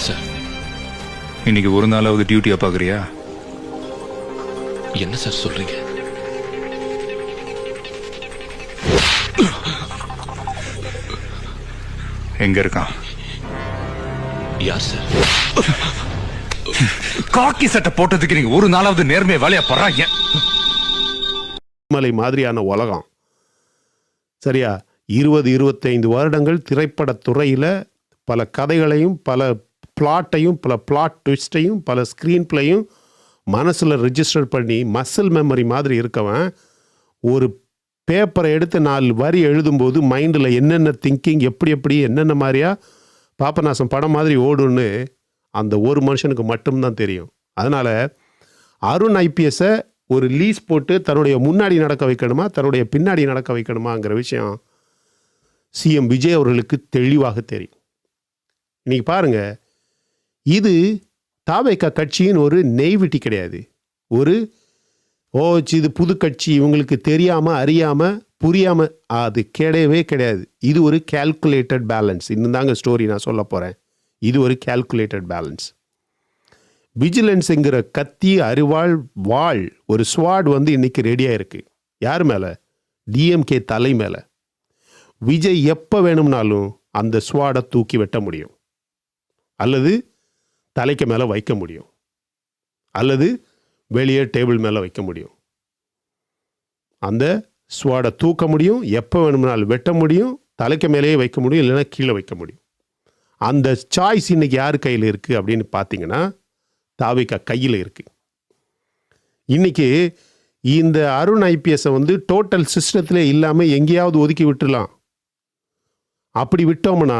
Sir, இன்னைக்கு ஒரு நாளாவது டியூட்டியா பாக்குறியா? என்ன சார் சொல்றீங்க? எங்க இருக்கான்? யார் சார்? காக்கி சட்டை போட்டதுக்கு நீங்க ஒரு நாளாவது நேர்மையா வேலையா போறாங்க. மலை மாதிரியான உலகம். சரியா? 20-25 வருடங்கள் திரைப்படத் துறையில் பல கதைகளையும் பல பிளாட்டையும் பல பிளாட் ட்விஸ்டையும் பல ஸ்க்ரீன் பிளேயும் மனசில் ரிஜிஸ்டர் பண்ணி மசில் மெமரி மாதிரி இருக்கவன் ஒரு பேப்பரை எடுத்து 4 வரி எழுதும்போது மைண்டில் என்னென்ன திங்கிங் எப்படி என்னென்ன மாதிரியா பாப்பநாசம் படம் மாதிரி ஓடுன்னு அந்த ஒரு மனுஷனுக்கு மட்டும்தான் தெரியும். அதனால் அருண் ஐபிஎஸ்ஸை ஒரு லீஸ் போட்டு தன்னுடைய முன்னாடி நடக்க வைக்கணுமா தன்னுடைய பின்னாடி நடக்க வைக்கணுமாங்கிற விஷயம் சிஎம் விஜய் அவர்களுக்கு தெளிவாக தெரியும். இன்னைக்கு பாருங்க, இது தாவேகா கட்சியின் ஒரு நெய்விட்டி கிடையாது. ஒரு இது புது கட்சி, இவங்களுக்கு தெரியாமல் அறியாமல் புரியாமல், அது கிடையவே கிடையாது. இது ஒரு கேல்குலேட்டட் பேலன்ஸ். இன்னும் தாங்க ஸ்டோரி நான் சொல்ல போகிறேன். இது ஒரு கேல்குலேட்டட் பேலன்ஸ். விஜிலன்ஸுங்கிற கத்தி அரிவாள் வாள் ஒரு ஸ்வாட் இன்னைக்கு ரெடியாக இருக்குது. யார் மேலே? டிஎம்கே தலை மேலே. விஜய் எப்போ வேணும்னாலும் அந்த ஸ்வாடை தூக்கி வெட்ட முடியும், அல்லது தலைக்கு மேலே வைக்க முடியும், அல்லது வெளியே டேபிள் மேலே வைக்க முடியும். அந்த ஸ்வாடை தூக்க முடியும், எப்போ வேணும்னாலும் வெட்ட முடியும், தலைக்கு மேலேயே வைக்க முடியும், இல்லைன்னா கீழே வைக்க முடியும். அந்த சாய்ஸ் இன்னைக்கு யார் கையில் இருக்குது அப்படின்னு பார்த்தீங்கன்னா தாவேகா கையில் இருக்குது. இன்னைக்கு இந்த அருண் ஐபிஎஸ்ஸை டோட்டல் சிஸ்டத்திலே இல்லாமல் எங்கேயாவது ஒதுக்கி விட்டுலாம். அப்படி விட்டோம்னா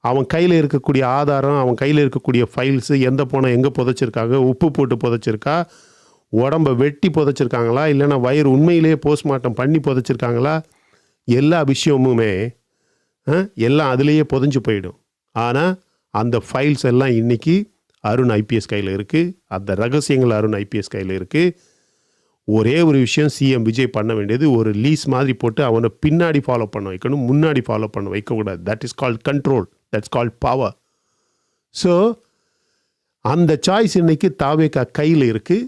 அவன் கையில் இருக்கக்கூடிய ஆதாரம், அவன் கையில் இருக்கக்கூடிய ஃபைல்ஸு, எந்த போனால் எங்கே புதைச்சிருக்காங்க, உப்பு போட்டு புதைச்சிருக்கா, உடம்பை வெட்டி புதைச்சிருக்காங்களா, இல்லைன்னா வயிறு உண்மையிலேயே போஸ்ட்மார்ட்டம் பண்ணி புதைச்சிருக்காங்களா, எல்லா விஷயமுமே எல்லாம் அதுலேயே புதைஞ்சு போயிடும். ஆனால் அந்த ஃபைல்ஸ் எல்லாம் இன்றைக்கி அருண் ஐபிஎஸ் கையில் இருக்குது. அந்த ரகசியங்கள் அருண் ஐபிஎஸ் கையில் இருக்குது. ஒரே ஒரு விஷயம் சிஎம் விஜய் பண்ண வேண்டியது, ஒரு லீஸ் மாதிரி போட்டு அவனை பின்னாடி ஃபாலோ பண்ண வைக்கணும், முன்னாடி ஃபாலோ பண்ண வைக்கக்கூடாது. That is called control, that's called power. So அந்த சாய்ஸ் இன்னைக்கு தாவேகா கையில் இருக்குது,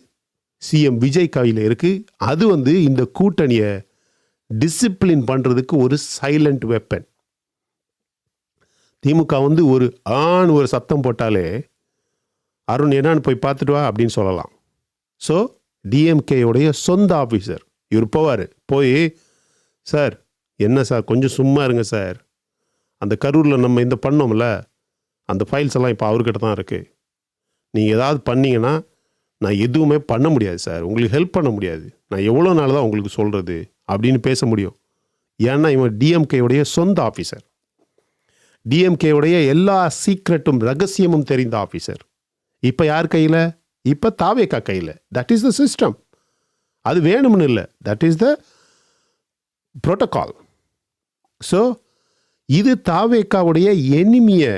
சிஎம் விஜய் கையில் இருக்குது. அது இந்த கூட்டணியை டிசிப்ளின் பண்ணுறதுக்கு ஒரு சைலண்ட் வெப்பன். திமுக ஒரு சத்தம் போட்டாலே அருண் என்னான்னு போய் பார்த்துட்டு வா அப்படின்னு சொல்லலாம். ஸோ டிஎம்கேயுடைய சொந்த ஆஃபீஸர் இவர் போவார். போய், சார் என்ன சார் கொஞ்சம் சும்மா இருங்க சார், அந்த கரூரில் நம்ம இந்த பண்ணோம்ல அந்த ஃபைல்ஸ் எல்லாம் இப்போ அவர்கிட்ட தான் இருக்குது, நீங்கள் ஏதாவது பண்ணிங்கன்னா நான் எதுவுமே பண்ண முடியாது சார், உங்களுக்கு ஹெல்ப் பண்ண முடியாது, நான் எவ்வளோ நாள் தான் உங்களுக்கு சொல்கிறது அப்படின்னு பேச முடியும். ஏன்னா இவன் டிஎம்கேயுடைய சொந்த ஆஃபீஸர், டிஎம்கேயுடைய எல்லா சீக்ரெட்டும் ரகசியமும் தெரிந்த ஆஃபீஸர். இப்போ யார் கையில்? இப்போ தாவேகா கையில். That is the system. அது வேணும்னு இல்லை, that is the protocol. So இது தாவேகாவுடைய எனிமியை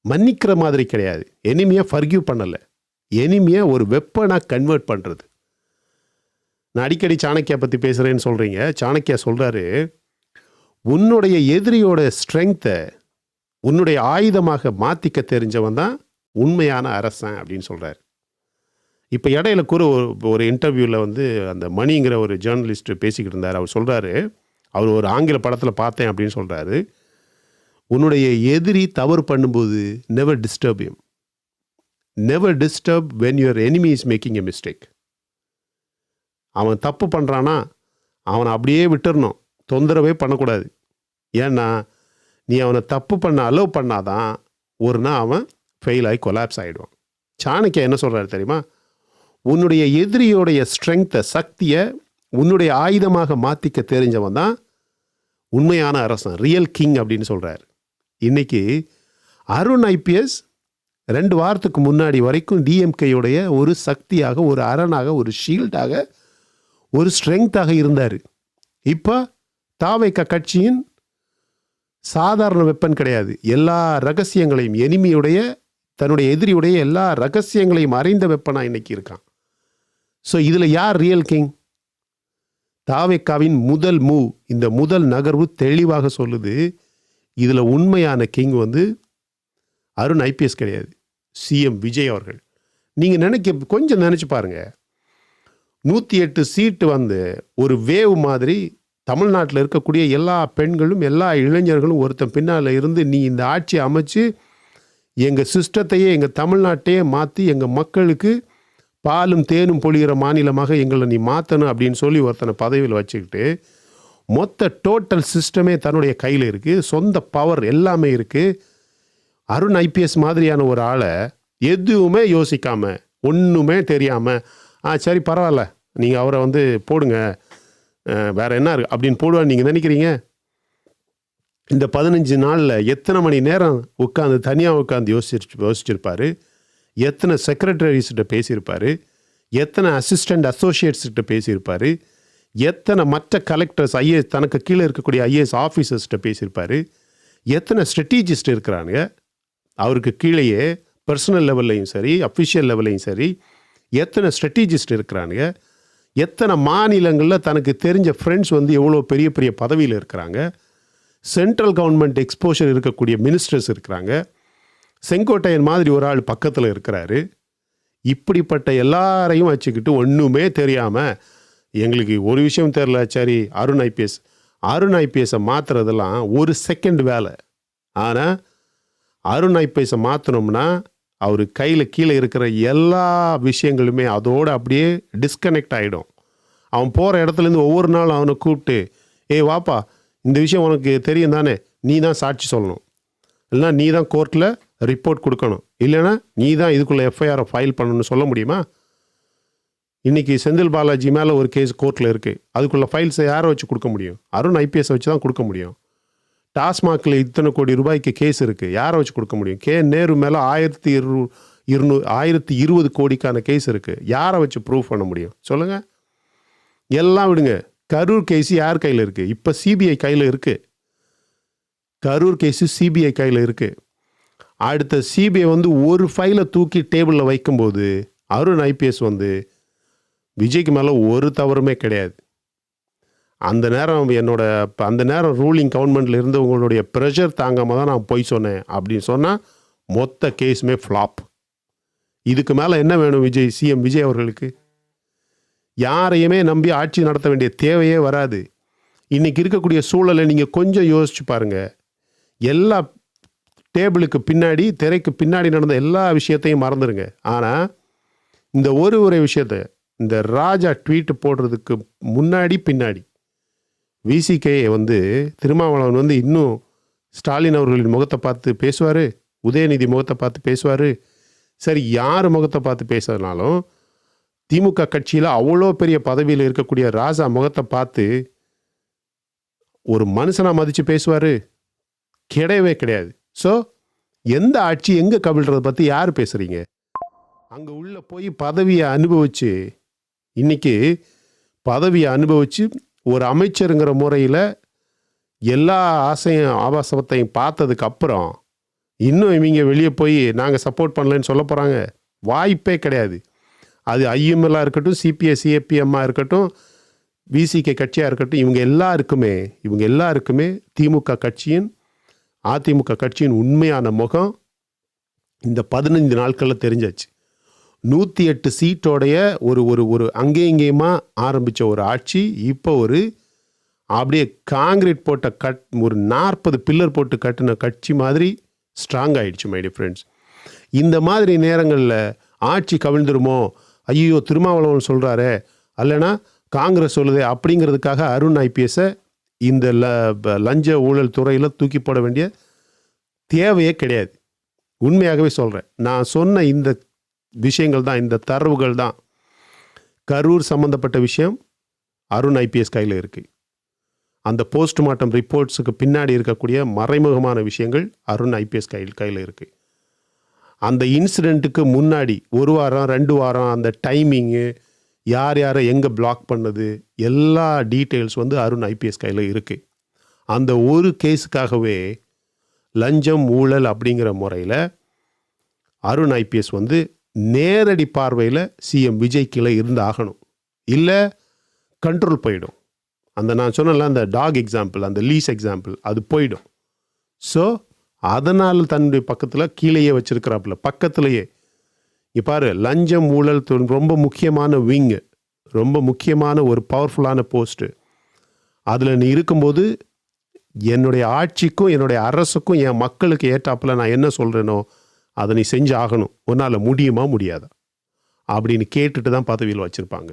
மன்னிக்கிற மாதிரி கிடையாது, எனிமியை ஃபர்கிவ் பண்ணலை, எனிமியை ஒரு வெப்பனாக கன்வெர்ட் பண்ணுறது. நான் அடிக்கடி சாணக்கியா பற்றி பேசுகிறேன்னு சொல்கிறீங்க. சாணக்கியா சொல்கிறாரு, உன்னுடைய எதிரியோட ஸ்ட்ரெங்த்தை உன்னுடைய ஆயுதமாக மாற்றிக்க தெரிஞ்சவன் தான் உண்மையான அரசன் அப்படின்னு சொல்கிறார். இப்போ இடையில கூட ஒரு இன்டர்வியூவில் அந்த மணிங்கிற ஒரு ஜேர்னலிஸ்ட் பேசிக்கிட்டு இருந்தார். அவர் சொல்கிறாரு, அவர் ஒரு ஆங்கில படத்தில் பார்த்தேன் அப்படின்னு சொல்கிறாரு, உன்னுடைய எதிரி தவறு பண்ணும்போது never disturb him, never disturb when your enemy is making a mistake. அவன் தப்பு பண்ணுறான்னா அவனை அப்படியே விட்டுறணும், தொந்தரவே பண்ணக்கூடாது. ஏன்னா நீ அவனை தப்பு பண்ண அலோவ் பண்ணாதான் ஒரு நாள் அவன் ஃபெயில் ஆகி கொலாப்ஸ் ஆகிடுவான். சாணக்கியா என்ன சொல்கிறாரு தெரியுமா? உன்னுடைய எதிரியோடைய ஸ்ட்ரெங்த்தை, சக்தியை உன்னுடைய ஆயுதமாக மாற்றிக்க தெரிஞ்சவன் தான் உண்மையான அரசன், ரியல் கிங் அப்படின்னு சொல்கிறார். இன்றைக்கி அருண் ஐபிஎஸ் 2 வாரத்துக்கு முன்னாடி வரைக்கும் டிஎம்கேயுடைய ஒரு சக்தியாக, ஒரு அரணாக, ஒரு ஷீல்டாக, ஒரு ஸ்ட்ரெங்த்தாக இருந்தார். இப்போ தாவேகா கட்சியின் சாதாரண வெப்பன் கிடையாது. எல்லா ரகசியங்களையும், எனிமியுடைய தன்னுடைய எதிரியுடைய எல்லா ரகசியங்களையும் அறிந்த வெப்பனாக இன்னைக்கு இருக்கான். ஸோ இதில் யார் ரியல் கிங்? தாவேகாவின் முதல் மூவ், இந்த முதல் நகர்வு தெளிவாக சொல்லுது, இதில் உண்மையான கிங் அருண் ஐபிஎஸ் கிடையாது, சிஎம் விஜய் அவர்கள். நீங்கள் கொஞ்சம் நினச்சி பாருங்கள். 108 சீட்டு வந்து ஒரு வேவ் மாதிரி தமிழ்நாட்டில் இருக்கக்கூடிய எல்லா பெண்களும் எல்லா இளைஞர்களும் ஒருத்தன் பின்னால் இருந்து நீ இந்த ஆட்சியை அமைச்சு எங்கள் சிஸ்டத்தையே எங்கள் தமிழ்நாட்டையே மாற்றி எங்கள் மக்களுக்கு பாலும் தேனும் பொழிகிற மாநிலமாக எங்களை நீ மாற்றணும் அப்படின்னு சொல்லி ஒருத்தனை பதவியில் வச்சுக்கிட்டு மொத்த டோட்டல் சிஸ்டமே தன்னுடைய கையில் இருக்குது, சொந்த பவர் எல்லாமே இருக்குது. அருண் ஐபிஎஸ் மாதிரியான ஒரு ஆளை எதுவுமே யோசிக்காமல் ஒன்றுமே தெரியாமல் சரி பரவாயில்ல நீங்கள் அவரை வந்து போடுங்க வேறு என்ன இருக்குது அப்படின்னு போடுவான்னு நீங்கள் நினைக்கிறீங்க? இந்த 15 நாளில் எத்தனை மணி நேரம் தனியாக உட்காந்து யோசிச்சிருப்பார், எத்தனை செக்ரட்டரிஸ்கிட்ட பேசியிருப்பார், எத்தனை அசிஸ்டண்ட் அசோசியேட்ஸ்கிட்ட பேசியிருப்பார், எத்தனை மற்ற கலெக்டர்ஸ் ஐஏஎஸ் தனக்கு கீழே இருக்கக்கூடிய ஐஏஎஸ் ஆஃபீஸர்ஸ்கிட்ட பேசியிருப்பார், எத்தனை ஸ்ட்ராட்டஜிஸ்ட் இருக்கிறானுங்க அவருக்கு கீழேயே பர்சனல் லெவல்லையும் சரி அஃபிஷியல் லெவல்லையும் சரி எத்தனை ஸ்ட்ராட்டஜிஸ்ட் இருக்கிறானுங்க, எத்தனை மாநிலங்களில் தனக்கு தெரிஞ்ச ஃப்ரெண்ட்ஸ் வந்து எவ்வளோ பெரிய பெரிய பதவியில் இருக்கிறாங்க, சென்ட்ரல் கவர்மெண்ட் எக்ஸ்போஷர் இருக்கக்கூடிய மினிஸ்டர்ஸ் இருக்கிறாங்க, செங்கோட்டையன் மாதிரி ஒரு ஆள் பக்கத்தில் இருக்கிறாரு. இப்படிப்பட்ட எல்லாரையும் வச்சுக்கிட்டு ஒன்றுமே தெரியாமல் எங்களுக்கு ஒரு விஷயம் தெரில, சரி அருண் ஐபிஎஸை மாற்றுறதெல்லாம் ஒரு செகண்ட் வேலை. ஆனால் அருண் ஐபிஎஸை மாற்றினோம்னா அவர் கையில் கீழே இருக்கிற எல்லா விஷயங்களுமே அதோடு அப்படியே டிஸ்கனெக்ட் ஆகிடும். அவன் போகிற இடத்துலேருந்து ஒவ்வொரு நாளும் அவனை கூப்பிட்டு வாப்பா இந்த விஷயம் உனக்கு தெரியும் தானே, நீ தான் சாட்சி சொல்லணும், இல்லைனா நீ தான் கோர்ட்டில் ரிப்போர்ட் கொடுக்கணும், இல்லைனா நீ தான் இதுக்குள்ளே எஃப்ஐஆரை ஃபைல் பண்ணணும்னு சொல்ல முடியுமா? இன்றைக்கி செந்தில் பாலாஜி மேலே ஒரு கேஸ் கோர்ட்டில் இருக்குது, அதுக்குள்ளே ஃபைல்ஸை யாரை வச்சு கொடுக்க முடியும்? அருண் ஐபிஎஸ் வச்சு தான் கொடுக்க முடியும். டாஸ்மாகில் இத்தனை கோடி ரூபாய்க்கு கேஸ் இருக்குது, யாரை வச்சு கொடுக்க முடியும்? நேரு மேலே 1020 கோடிக்கான கேஸ் இருக்குது, யாரை வச்சு ப்ரூவ் பண்ண முடியும் சொல்லுங்கள்? எல்லாம் விடுங்க. கரூர் கேஸு யார் கையில் இருக்குது? இப்போ சிபிஐ கையில் இருக்குது. கரூர் கேஸு சிபிஐ கையில் இருக்குது. அடுத்த சிபிஐ வந்து ஒரு ஃபைலை தூக்கி டேபிளில் வைக்கும்போது அருண் ஐபிஎஸ் வந்து விஜய்க்கு மேலே ஒரு தவறுமே கிடையாது. அந்த நேரம் ரூலிங் கவர்மெண்ட்டில் இருந்து உங்களுடைய ப்ரெஷர் தாங்காமல் தான் நான் போய் சொன்னேன் அப்படின்னு சொன்னால் மொத்த கேஸுமே ஃப்ளாப். இதுக்கு மேலே என்ன வேணும் சிஎம் விஜய் அவர்களுக்கு? யாரையுமே நம்பி ஆட்சி நடத்த வேண்டிய தேவையே வராது. இன்றைக்கி இருக்கக்கூடிய சூழலை நீங்கள் கொஞ்சம் யோசிச்சு பாருங்கள். எல்லா டேபிளுக்கு பின்னாடி திரைக்கு பின்னாடி நடந்த எல்லா விஷயத்தையும் மறந்துடுங்க. ஆனால் இந்த ஒரு விஷயத்தை இந்த ராஜா ட்வீட் போடுறதுக்கு பின்னாடி விசிகே வந்து திருமாவளவன் வந்து இன்னும் ஸ்டாலின் அவர்களின் முகத்தை பார்த்து பேசுவார், உதயநிதி முகத்தை பார்த்து பேசுவார். சரி யார் முகத்தை பார்த்து பேசுறதுனாலும் திமுக கட்சியில் அவ்வளோ பெரிய பதவியில் இருக்கக்கூடிய ராஜா முகத்தை பார்த்து ஒரு மனுஷனாக மதித்து பேசுவார்? கிடையவே கிடையாது. ஸோ எந்த ஆட்சி எங்கே கவிழ்றதை பற்றி யார் பேசுகிறீங்க? அங்கே உள்ளே போய் பதவியை அனுபவித்து இன்றைக்கி ஒரு அமைச்சருங்கிற முறையில் எல்லா ஆபாசத்தையும் பார்த்ததுக்கப்புறம் இன்னும் இவங்க வெளியே போய் நாங்கள் சப்போர்ட் பண்ணலன்னு சொல்ல போகிறாங்க? வாய்ப்பே கிடையாது. அது ஐஎம்எல்லாக இருக்கட்டும், சிபிஐ சிஏபிஎம்மாக இருக்கட்டும், விசிகே கட்சியாக இருக்கட்டும், இவங்க எல்லாருக்குமே அதிமுக கட்சியின் உண்மையான முகம் இந்த 15 நாட்களில் தெரிஞ்சாச்சு. 108 சீட்டோடைய ஒரு அங்கேயுமா ஆரம்பித்த ஒரு ஆட்சி இப்போ அப்படியே காங்கிரீட் போட்ட ஒரு 40 பில்லர் போட்டு கட்டின கட்சி மாதிரி ஸ்ட்ராங் ஆகிடுச்சு. மை டியர் ஃப்ரெண்ட்ஸ், இந்த மாதிரி நேரங்களில் ஆட்சி கவிழ்ந்துருமோ, ஐயோ திருமாவளவன் சொல்கிறாரே, அல்லனா காங்கிரஸ் சொல்லுதே அப்படிங்கிறதுக்காக அருண் ஐபிஎஸை இந்த லஞ்ச ஊழல் துறையில் தூக்கி போட வேண்டிய தேவையே கிடையாது. உண்மையாகவே சொல்கிறேன். நான் சொன்ன இந்த விஷயங்கள் தான், இந்த தரவுகள் தான். கரூர் சம்மந்தப்பட்ட விஷயம் அருண் ஐபிஎஸ் கையில் இருக்குது. அந்த போஸ்ட்மார்ட்டம் ரிப்போர்ட்ஸுக்கு பின்னாடி இருக்கக்கூடிய மறைமுகமான விஷயங்கள் அருண் ஐபிஎஸ் கையில் இருக்குது. அந்த இன்சிடெண்ட்டுக்கு முன்னாடி 1 வாரம் 2 வாரம் அந்த டைமிங்கு, யாரை எங்கே பிளாக் பண்ணது, எல்லா டீட்டெயில்ஸ் அருண் ஐபிஎஸ் கையில் இருக்குது. அந்த ஒரு கேஸுக்காகவே லஞ்சம் ஊழல் அப்படிங்கிற முறையில் அருண் ஐபிஎஸ் நேரடி பார்வையில் சிஎம் விஜய் கீழே இருந்து ஆகணும், இல்லை கண்ட்ரோல் போயிடும். அந்த நான் சொன்னல அந்த டாக் எக்ஸாம்பிள், அந்த லீஸ் எக்ஸாம்பிள், அது போயிடும். ஸோ அதனால் தன்னுடைய பக்கத்தில் கீழேயே வச்சிருக்கிறாப்புல, பக்கத்திலேயே. பாரு, லஞ்சம் ஊழல் ரொம்ப முக்கியமான விங்கு, ரொம்ப முக்கியமான ஒரு பவர்ஃபுல்லான போஸ்ட்டு. அதில் நீ இருக்கும்போது என்னுடைய ஆட்சிக்கும் என்னுடைய அரசுக்கும் என் மக்களுக்கு ஏற்றாப்புல நான் என்ன சொல்கிறேனோ அதை நீ செஞ்சு ஆகணும், உன்னால் முடியுமா முடியாதா அப்படின்னு கேட்டுட்டு தான் பதவியில் வச்சுருப்பாங்க.